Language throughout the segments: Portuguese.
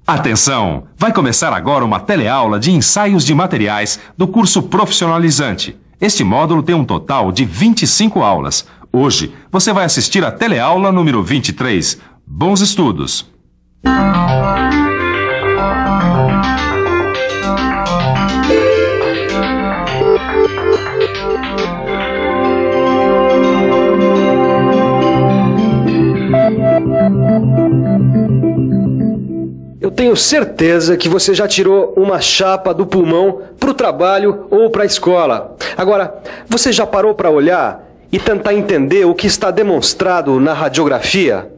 Atenção! Vai começar agora uma teleaula de ensaios de materiais do curso profissionalizante. Este módulo tem um total de 25 aulas. Hoje, você vai assistir a teleaula número 23. Bons estudos! Eu tenho certeza que você já tirou uma chapa do pulmão para o trabalho ou para a escola. Agora, você já parou para olhar e tentar entender o que está demonstrado na radiografia?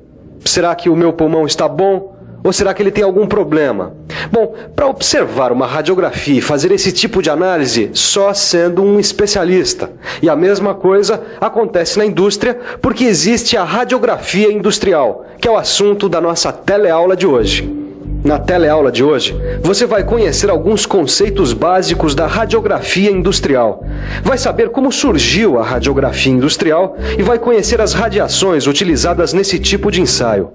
Será que o meu pulmão está bom ou será que ele tem algum problema? Bom, para observar uma radiografia e fazer esse tipo de análise, só sendo um especialista. E a mesma coisa acontece na indústria, porque existe a radiografia industrial, que é o assunto da nossa teleaula de hoje. Na teleaula de hoje, você vai conhecer alguns conceitos básicos da radiografia industrial. Vai saber como surgiu a radiografia industrial e vai conhecer as radiações utilizadas nesse tipo de ensaio.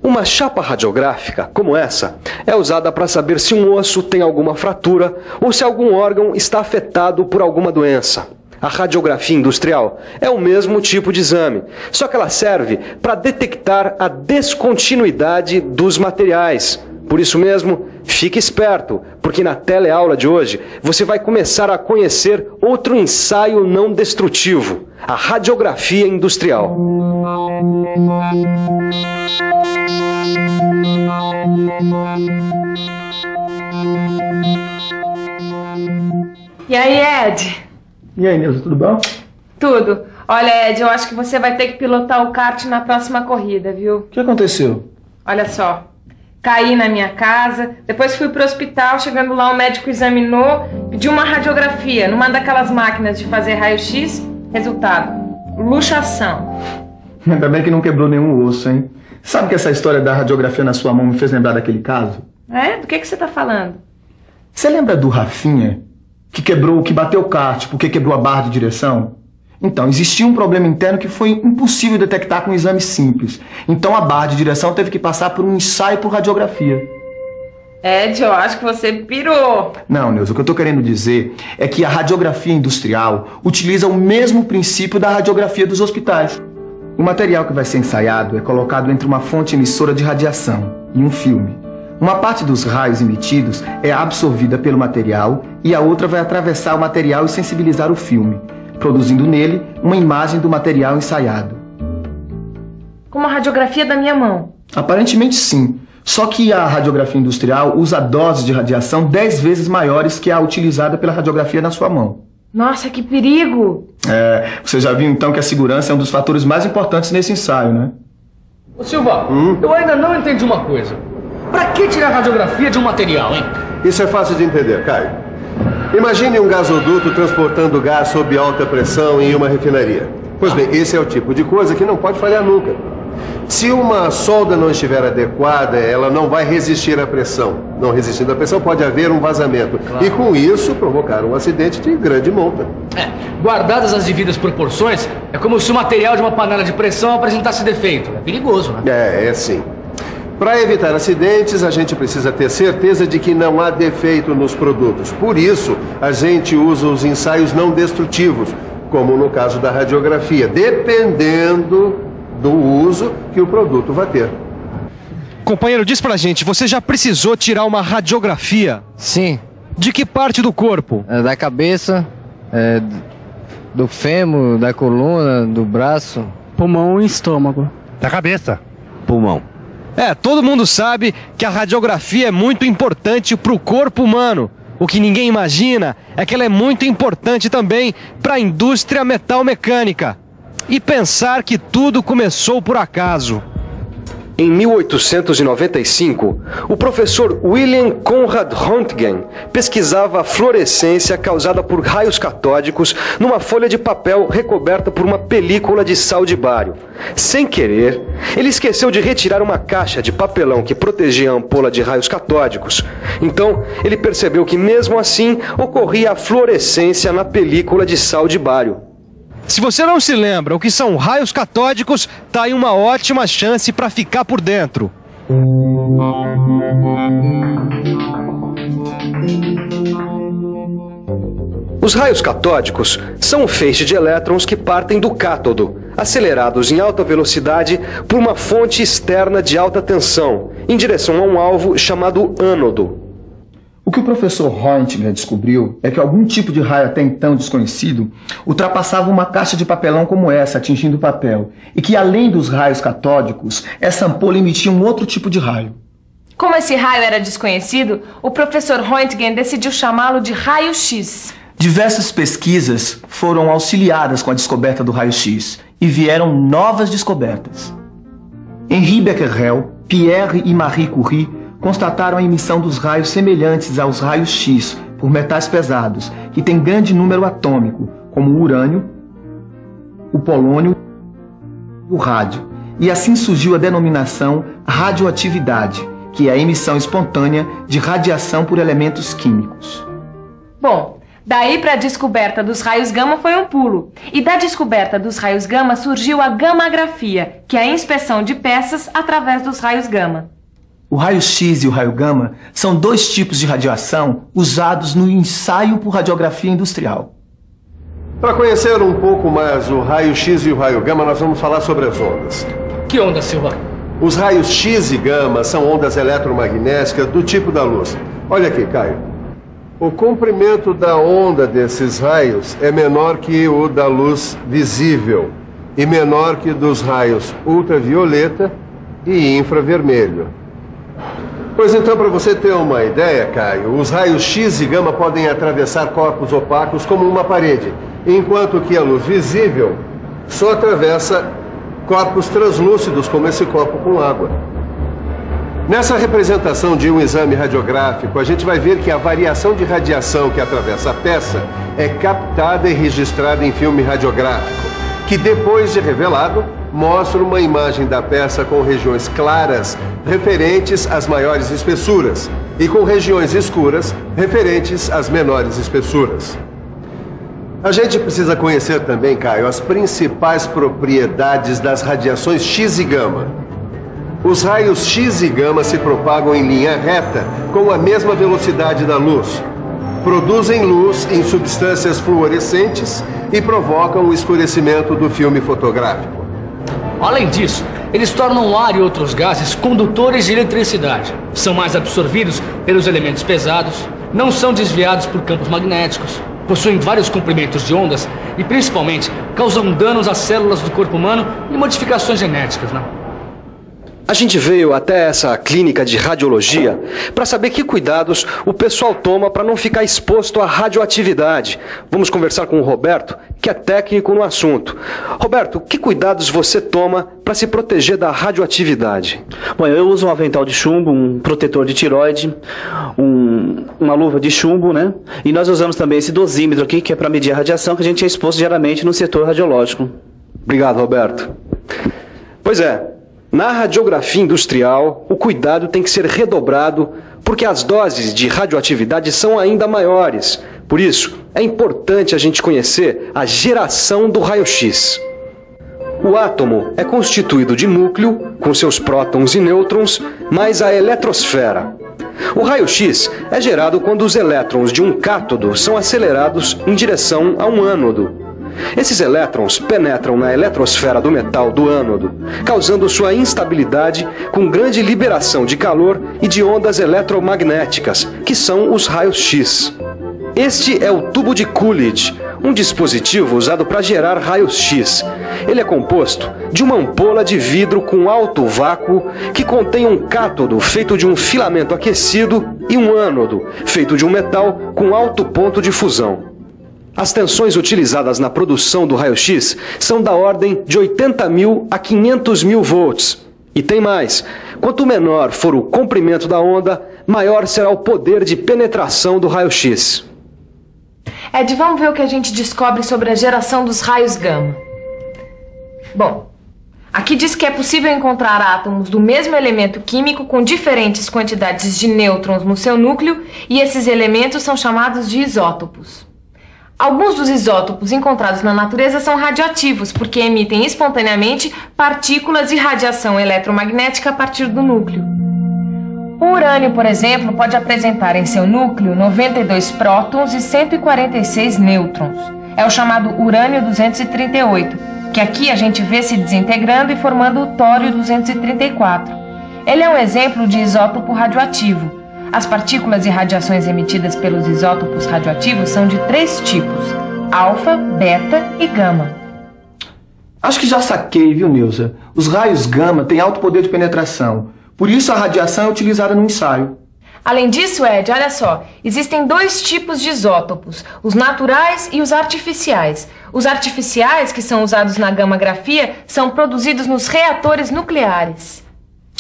Uma chapa radiográfica, como essa, é usada para saber se um osso tem alguma fratura ou se algum órgão está afetado por alguma doença. A radiografia industrial é o mesmo tipo de exame, só que ela serve para detectar a descontinuidade dos materiais. Por isso mesmo, fique esperto, porque na teleaula de hoje você vai começar a conhecer outro ensaio não destrutivo, a radiografia industrial. E aí, Ed? E aí, Nilza, tudo bom? Tudo. Olha, Ed, eu acho que você vai ter que pilotar o kart na próxima corrida, viu? O que aconteceu? Olha só, caí na minha casa, depois fui pro hospital, chegando lá o médico examinou, pediu uma radiografia numa daquelas máquinas de fazer raio-x, resultado, luxação. Ainda bem que não quebrou nenhum osso, hein? Sabe que essa história da radiografia na sua mão me fez lembrar daquele caso? É? Do que você tá falando? Você lembra do Rafinha? Que bateu o kart porque quebrou a barra de direção? Então, existia um problema interno que foi impossível detectar com um exame simples. Então a barra de direção teve que passar por um ensaio por radiografia. Ed, eu acho que você pirou. Não, Nilza, o que eu tô querendo dizer é que a radiografia industrial utiliza o mesmo princípio da radiografia dos hospitais. O material que vai ser ensaiado é colocado entre uma fonte emissora de radiação e um filme. Uma parte dos raios emitidos é absorvida pelo material e a outra vai atravessar o material e sensibilizar o filme, produzindo nele uma imagem do material ensaiado. Como a radiografia da minha mão? Aparentemente sim, só que a radiografia industrial usa doses de radiação 10 vezes maiores que a utilizada pela radiografia na sua mão. Nossa, que perigo! Você já viu então que a segurança é um dos fatores mais importantes nesse ensaio, né? Ô Silva, eu ainda não entendi uma coisa. Pra que tirar a radiografia de um material, hein? Isso é fácil de entender, Caio. Imagine um gasoduto transportando gás sob alta pressão em uma refinaria. Pois bem, esse é o tipo de coisa que não pode falhar nunca. Se uma solda não estiver adequada, ela não vai resistir à pressão. Não resistindo à pressão, pode haver um vazamento. Claro. E com isso, provocar um acidente de grande monta. Guardadas as devidas proporções, é como se o material de uma panela de pressão apresentasse defeito. É perigoso, né? É sim. Para evitar acidentes, a gente precisa ter certeza de que não há defeito nos produtos. Por isso, a gente usa os ensaios não destrutivos, como no caso da radiografia, dependendo do uso que o produto vai ter. Companheiro, diz pra gente, você já precisou tirar uma radiografia? Sim. De que parte do corpo? Da cabeça, do fêmur, da coluna, do braço. Pulmão e estômago. Da cabeça. Pulmão. Todo mundo sabe que a radiografia é muito importante para o corpo humano. O que ninguém imagina é que ela é muito importante também para a indústria metalmecânica. E pensar que tudo começou por acaso. Em 1895, o professor William Conrad Röntgen pesquisava a fluorescência causada por raios catódicos numa folha de papel recoberta por uma película de sal de bário. Sem querer, ele esqueceu de retirar uma caixa de papelão que protegia a ampola de raios catódicos. Então, ele percebeu que mesmo assim ocorria a fluorescência na película de sal de bário. Se você não se lembra o que são raios catódicos, tá aí uma ótima chance para ficar por dentro. Os raios catódicos são um feixe de elétrons que partem do cátodo, acelerados em alta velocidade por uma fonte externa de alta tensão, em direção a um alvo chamado ânodo. O que o professor Roentgen descobriu é que algum tipo de raio até então desconhecido ultrapassava uma caixa de papelão como essa, atingindo o papel, e que além dos raios catódicos, essa ampola emitia um outro tipo de raio. Como esse raio era desconhecido, o professor Roentgen decidiu chamá-lo de raio-x. Diversas pesquisas foram auxiliadas com a descoberta do raio-x e vieram novas descobertas. Henri Becquerel, Pierre e Marie Curie constataram a emissão dos raios semelhantes aos raios-x por metais pesados, que têm grande número atômico, como o urânio, o polônio e o rádio. E assim surgiu a denominação radioatividade, que é a emissão espontânea de radiação por elementos químicos. Bom, daí para a descoberta dos raios gama foi um pulo. E da descoberta dos raios gama surgiu a gamagrafia, que é a inspeção de peças através dos raios gama. O raio-x e o raio gama são dois tipos de radiação usados no ensaio por radiografia industrial. Para conhecer um pouco mais o raio-x e o raio gama, nós vamos falar sobre as ondas. Que onda, Silva? Os raios X e gama são ondas eletromagnéticas do tipo da luz. Olha aqui, Caio. O comprimento da onda desses raios é menor que o da luz visível e menor que dos raios ultravioleta e infravermelho. Pois então, para você ter uma ideia, Caio, os raios X e gama podem atravessar corpos opacos como uma parede, enquanto que a luz visível só atravessa corpos translúcidos, como esse copo com água. Nessa representação de um exame radiográfico, a gente vai ver que a variação de radiação que atravessa a peça é captada e registrada em filme radiográfico, que depois de revelado, mostra uma imagem da peça com regiões claras referentes às maiores espessuras e com regiões escuras referentes às menores espessuras. A gente precisa conhecer também, Caio, as principais propriedades das radiações X e gama. Os raios X e gama se propagam em linha reta com a mesma velocidade da luz, produzem luz em substâncias fluorescentes e provocam o escurecimento do filme fotográfico. Além disso, eles tornam o ar e outros gases condutores de eletricidade. São mais absorvidos pelos elementos pesados, não são desviados por campos magnéticos, possuem vários comprimentos de ondas e, principalmente, causam danos às células do corpo humano e modificações genéticas, né? A gente veio até essa clínica de radiologia para saber que cuidados o pessoal toma para não ficar exposto à radioatividade. Vamos conversar com o Roberto, que é técnico no assunto. Roberto, que cuidados você toma para se proteger da radioatividade? Bom, eu uso um avental de chumbo, um protetor de tireoide, uma luva de chumbo, né? E nós usamos também esse dosímetro aqui, que é para medir a radiação que a gente é exposto diariamente no setor radiológico. Obrigado, Roberto. Pois é. Na radiografia industrial, o cuidado tem que ser redobrado porque as doses de radioatividade são ainda maiores. Por isso, é importante a gente conhecer a geração do raio-x. O átomo é constituído de núcleo, com seus prótons e nêutrons, mais a eletrosfera. O raio-x é gerado quando os elétrons de um cátodo são acelerados em direção a um ânodo. Esses elétrons penetram na eletrosfera do metal do ânodo, causando sua instabilidade com grande liberação de calor e de ondas eletromagnéticas, que são os raios-x. Este é o tubo de Coolidge, um dispositivo usado para gerar raios-x. Ele é composto de uma ampola de vidro com alto vácuo que contém um cátodo feito de um filamento aquecido e um ânodo feito de um metal com alto ponto de fusão. As tensões utilizadas na produção do raio-x são da ordem de 80.000 a 500.000 volts. E tem mais, quanto menor for o comprimento da onda, maior será o poder de penetração do raio-x. Ed, vamos ver o que a gente descobre sobre a geração dos raios gama. Bom, aqui diz que é possível encontrar átomos do mesmo elemento químico com diferentes quantidades de nêutrons no seu núcleo e esses elementos são chamados de isótopos. Alguns dos isótopos encontrados na natureza são radioativos, porque emitem espontaneamente partículas de radiação eletromagnética a partir do núcleo. O urânio, por exemplo, pode apresentar em seu núcleo 92 prótons e 146 nêutrons. É o chamado urânio-238, que aqui a gente vê se desintegrando e formando o tório-234. Ele é um exemplo de isótopo radioativo. As partículas e radiações emitidas pelos isótopos radioativos são de 3 tipos: alfa, beta e gama. Acho que já saquei, viu, Neuza? Os raios gama têm alto poder de penetração. Por isso a radiação é utilizada no ensaio. Além disso, Ed, olha só, existem 2 tipos de isótopos, os naturais e os artificiais. Os artificiais, que são usados na gammagrafia, são produzidos nos reatores nucleares.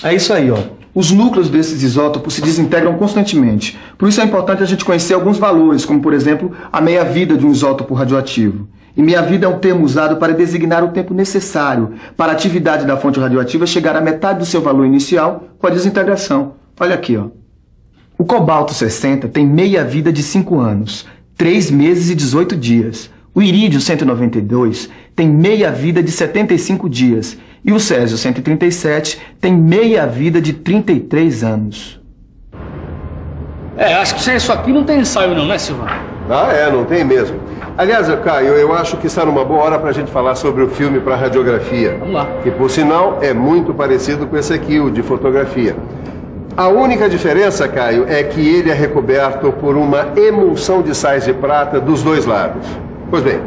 É isso aí, ó. Os núcleos desses isótopos se desintegram constantemente. Por isso é importante a gente conhecer alguns valores, como, por exemplo, a meia-vida de um isótopo radioativo. E meia-vida é um termo usado para designar o tempo necessário para a atividade da fonte radioativa chegar à metade do seu valor inicial com a desintegração. Olha aqui, ó. O cobalto 60 tem meia-vida de 5 anos, 3 meses e 18 dias. O irídio 192 tem meia-vida de 75 dias. E o césio 137 tem meia-vida de 33 anos. Acho que sem isso aqui não tem ensaio não, né, Silvano? Não tem mesmo. Aliás, Caio, eu acho que está numa boa hora para a gente falar sobre o filme para radiografia. Vamos lá. Que, por sinal, é muito parecido com esse aqui, o de fotografia. A única diferença, Caio, é que ele é recoberto por uma emulsão de sais de prata dos 2 lados. Pois bem,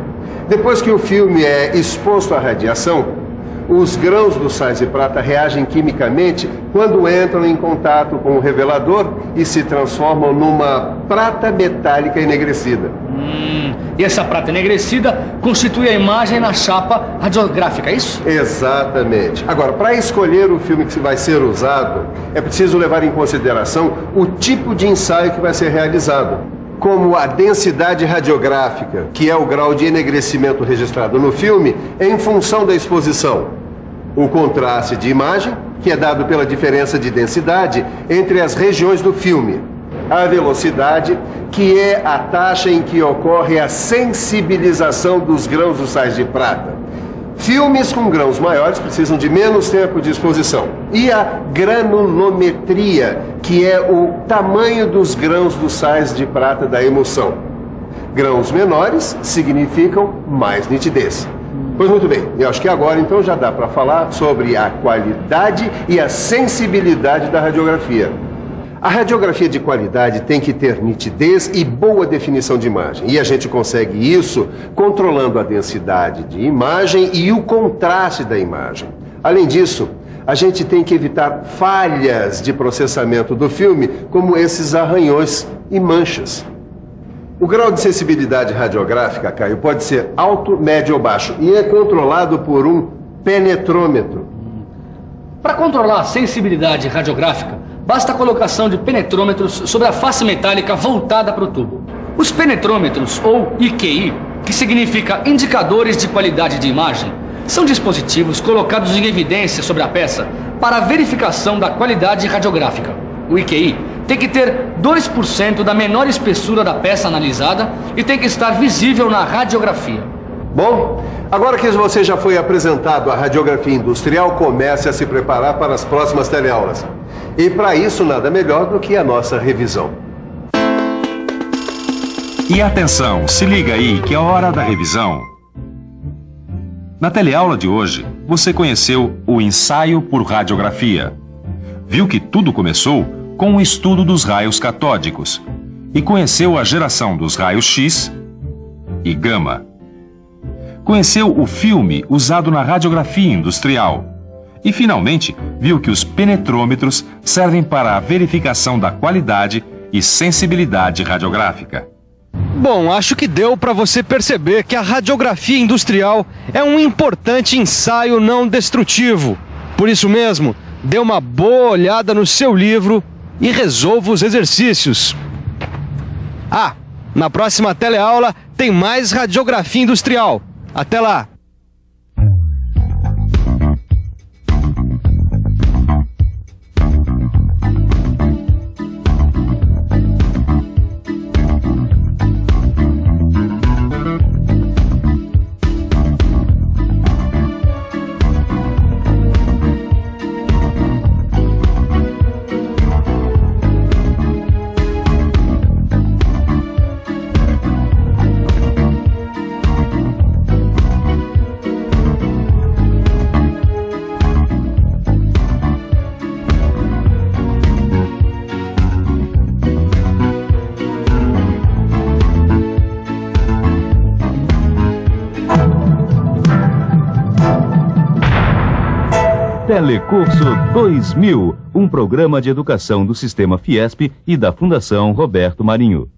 depois que o filme é exposto à radiação, os grãos dos sais de prata reagem quimicamente quando entram em contato com o revelador e se transformam numa prata metálica enegrecida. E essa prata enegrecida constitui a imagem na chapa radiográfica, é isso? Exatamente. Agora, para escolher o filme que vai ser usado, é preciso levar em consideração o tipo de ensaio que vai ser realizado, como a densidade radiográfica, que é o grau de enegrecimento registrado no filme, em função da exposição. O contraste de imagem, que é dado pela diferença de densidade entre as regiões do filme. A velocidade, que é a taxa em que ocorre a sensibilização dos grãos dos sais de prata. Filmes com grãos maiores precisam de menos tempo de exposição. E a granulometria, que é o tamanho dos grãos dos sais de prata da emulsão. Grãos menores significam mais nitidez. Pois muito bem, eu acho que agora então já dá para falar sobre a qualidade e a sensibilidade da radiografia. A radiografia de qualidade tem que ter nitidez e boa definição de imagem. E a gente consegue isso controlando a densidade de imagem e o contraste da imagem. Além disso, a gente tem que evitar falhas de processamento do filme, como esses arranhões e manchas. O grau de sensibilidade radiográfica, Caio, pode ser alto, médio ou baixo e é controlado por um penetrômetro. Para controlar a sensibilidade radiográfica, basta a colocação de penetrômetros sobre a face metálica voltada para o tubo. Os penetrômetros, ou IQI, que significa Indicadores de Qualidade de Imagem, são dispositivos colocados em evidência sobre a peça para a verificação da qualidade radiográfica. O IQI tem que ter 2% da menor espessura da peça analisada e tem que estar visível na radiografia. Bom, agora que você já foi apresentado à radiografia industrial, comece a se preparar para as próximas teleaulas. E para isso, nada melhor do que a nossa revisão. E atenção, se liga aí que é hora da revisão. Na teleaula de hoje, você conheceu o ensaio por radiografia. Viu que tudo começou com o estudo dos raios catódicos e conheceu a geração dos raios X e gama. Conheceu o filme usado na radiografia industrial e, finalmente, viu que os penetrômetros servem para a verificação da qualidade e sensibilidade radiográfica. Bom, acho que deu para você perceber que a radiografia industrial é um importante ensaio não destrutivo. Por isso mesmo, dê uma boa olhada no seu livro e resolva os exercícios. Na próxima teleaula tem mais radiografia industrial. Até lá! Telecurso 2000, um programa de educação do Sistema Fiesp e da Fundação Roberto Marinho.